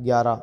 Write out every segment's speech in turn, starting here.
11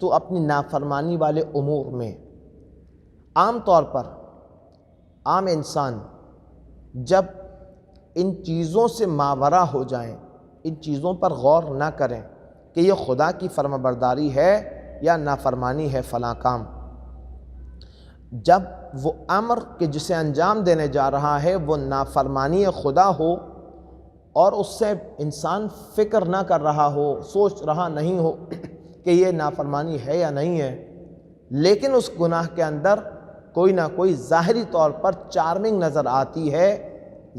تو اپنی نافرمانی والے امور میں عام طور پر عام انسان جب ان چیزوں سے ماورا ہو جائیں، ان چیزوں پر غور نہ کریں کہ یہ خدا کی فرما برداری ہے یا نافرمانی ہے فلاں کام، جب وہ امر کہ جسے انجام دینے جا رہا ہے وہ نافرمانی خدا ہو اور اس سے انسان فکر نہ کر رہا ہو، سوچ رہا نہیں ہو کہ یہ نافرمانی ہے یا نہیں ہے، لیکن اس گناہ کے اندر کوئی نہ کوئی ظاہری طور پر چارمنگ نظر آتی ہے،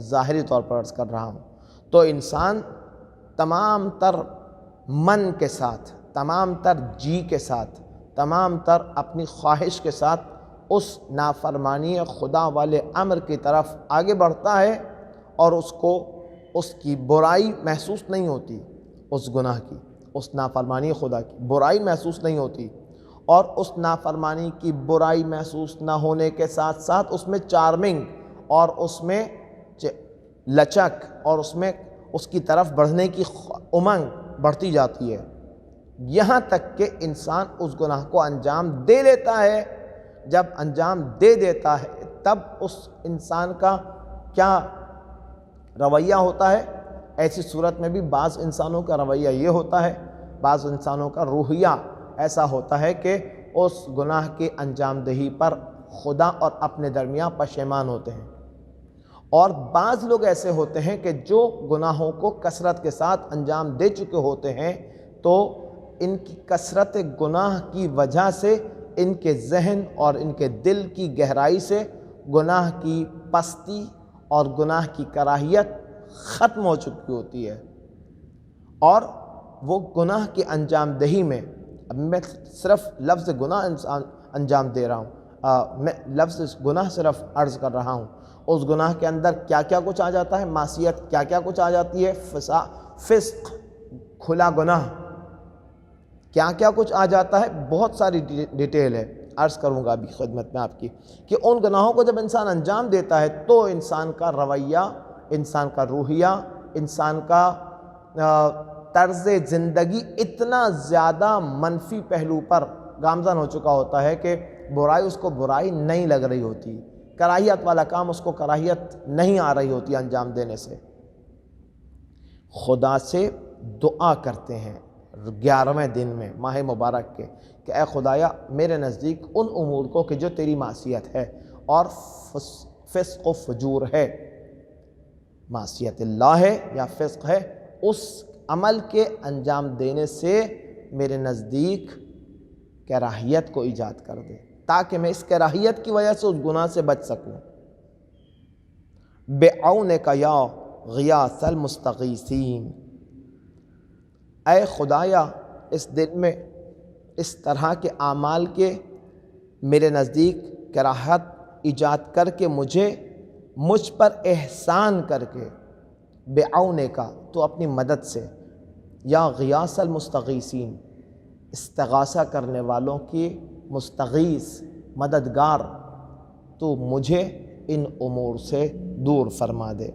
ظاہری طور پر عرض کر رہا ہوں، تو انسان تمام تر من کے ساتھ، تمام تر جی کے ساتھ، تمام تر اپنی خواہش کے ساتھ اس نافرمانی خدا والے امر کی طرف آگے بڑھتا ہے، اور اس کو اس کی برائی محسوس نہیں ہوتی، اس گناہ کی، اس نافرمانی خدا کی برائی محسوس نہیں ہوتی، اور اس نافرمانی کی برائی محسوس نہ ہونے کے ساتھ ساتھ اس میں چارمنگ اور اس میں لچک اور اس میں اس کی طرف بڑھنے کی امنگ بڑھتی جاتی ہے، یہاں تک کہ انسان اس گناہ کو انجام دے لیتا ہے۔ جب انجام دے دیتا ہے تب اس انسان کا کیا رویہ ہوتا ہے؟ ایسی صورت میں بھی بعض انسانوں کا رویہ یہ ہوتا ہے، بعض انسانوں کا روحیہ ایسا ہوتا ہے کہ اس گناہ کی انجام دہی پر خدا اور اپنے درمیان پشیمان ہوتے ہیں، اور بعض لوگ ایسے ہوتے ہیں کہ جو گناہوں کو کثرت کے ساتھ انجام دے چکے ہوتے ہیں، تو ان کی کثرت گناہ کی وجہ سے ان کے ذہن اور ان کے دل کی گہرائی سے گناہ کی پستی اور گناہ کی کراہیت ختم ہو چکی ہوتی ہے، اور وہ گناہ کی انجام دہی میں، اب میں صرف لفظ گناہ انجام دے رہا ہوں، میں لفظ گناہ صرف عرض کر رہا ہوں، اس گناہ کے اندر کیا کیا کچھ آ جاتا ہے، معصیت کیا کیا کچھ آ جاتی ہے، فسق، کھلا گناہ کیا کیا کچھ آ جاتا ہے، بہت ساری ڈیٹیل ہے، عرض کروں گا ابھی خدمت میں آپ کی، کہ ان گناہوں کو جب انسان انجام دیتا ہے تو انسان کا رویہ، انسان کا روحیہ، انسان کا طرز زندگی اتنا زیادہ منفی پہلو پر گامزن ہو چکا ہوتا ہے کہ برائی اس کو برائی نہیں لگ رہی ہوتی، کراہیت والا کام اس کو کراہیت نہیں آ رہی ہوتی انجام دینے سے۔ خدا سے دعا کرتے ہیں 11ویں دن میں ماہ مبارک کے کہ اے خدایا میرے نزدیک ان امور کو کہ جو تیری معصیت ہے اور فسق و فجور ہے، معصیت اللہ ہے یا فسق ہے، اس عمل کے انجام دینے سے میرے نزدیک کراہیت کو ایجاد کر دے، تاکہ میں اس کراہیت کی وجہ سے اس گناہ سے بچ سکوں۔ بعونک یا غیاث المستغیثین، اے خدایا اس دن میں اس طرح کے اعمال کے میرے نزدیک کراہت ایجاد کر کے مجھ پر احسان کر کے، بعونک تو اپنی مدد سے، یا غیاث المستغیثین استغاثہ کرنے والوں کی مستغیث مددگار، تو مجھے ان امور سے دور فرما دے۔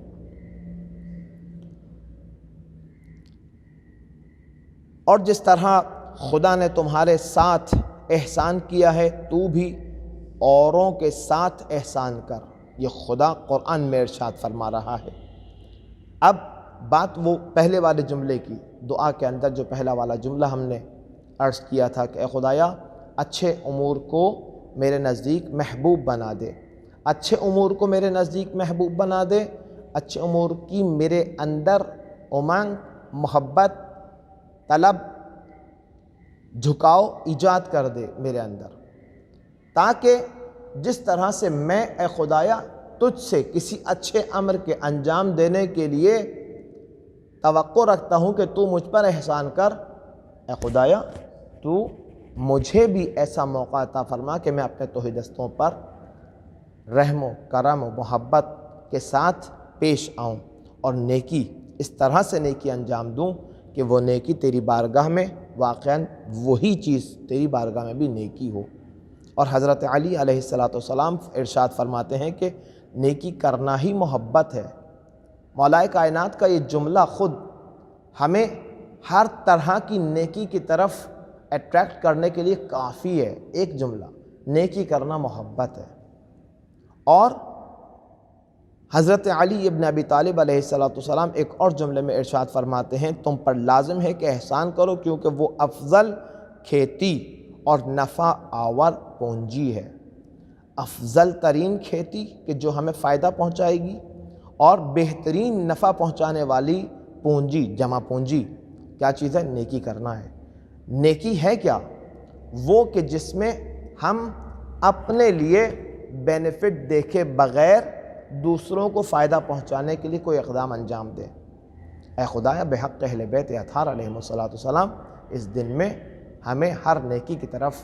اور جس طرح خدا نے تمہارے ساتھ احسان کیا ہے تو بھی اوروں کے ساتھ احسان کر، یہ خدا قرآن میں ارشاد فرما رہا ہے۔ اب بات وہ پہلے والے جملے کی، دعا کے اندر جو پہلا والا جملہ ہم نے عرض کیا تھا کہ اے خدایا اچھے امور کو میرے نزدیک محبوب بنا دے، اچھے امور کو میرے نزدیک محبوب بنا دے، اچھے امور کی میرے اندر امنگ، محبت، طلب، جھکاؤ ایجاد کر دے میرے اندر، تاکہ جس طرح سے میں اے خدایا تجھ سے کسی اچھے امر کے انجام دینے کے لیے توقع رکھتا ہوں کہ تو مجھ پر احسان کر، اے خدایا تو مجھے بھی ایسا موقع عطا فرما کہ میں اپنے توحیدستوں پر رحم و کرم و محبت کے ساتھ پیش آؤں، اور نیکی اس طرح سے نیکی انجام دوں کہ وہ نیکی تیری بارگاہ میں واقعاً وہی چیز تیری بارگاہ میں بھی نیکی ہو۔ اور حضرت علی علیہ السلام ارشاد فرماتے ہیں کہ نیکی کرنا ہی محبت ہے۔ مولا کائنات کا یہ جملہ خود ہمیں ہر طرح کی نیکی کی طرف اٹریکٹ کرنے کے لیے کافی ہے ایک جملہ، نیکی کرنا محبت ہے۔ اور حضرت علی ابن ابی طالب علیہ السلام ایک اور جملے میں ارشاد فرماتے ہیں، تم پر لازم ہے کہ احسان کرو کیونکہ وہ افضل کھیتی اور نفع آور پونجی ہے۔ افضل ترین کھیتی کہ جو ہمیں فائدہ پہنچائے گی، اور بہترین نفع پہنچانے والی پونجی، جمع پونجی کیا چیز ہے؟ نیکی کرنا ہے۔ نیکی ہے کیا؟ وہ کہ جس میں ہم اپنے لیے بینیفٹ دیکھے بغیر دوسروں کو فائدہ پہنچانے کے لیے کوئی اقدام انجام دیں۔ اے خدایا بحق اہل بیت اطہار علیہم السلام اس دن میں ہمیں ہر نیکی کی طرف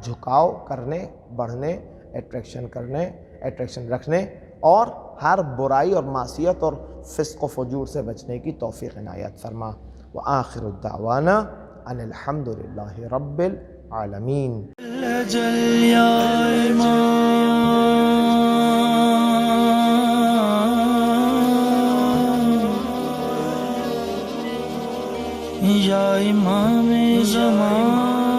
جھکاؤ کرنے، بڑھنے، اٹریکشن رکھنے، اور ہر برائی اور معصیت اور فسق و فجور سے بچنے کی توفیق عنایت فرما۔ وآخر الدعوانا ان الحمد للہ رب العالمین۔ جل یا امام، یا امام زمان،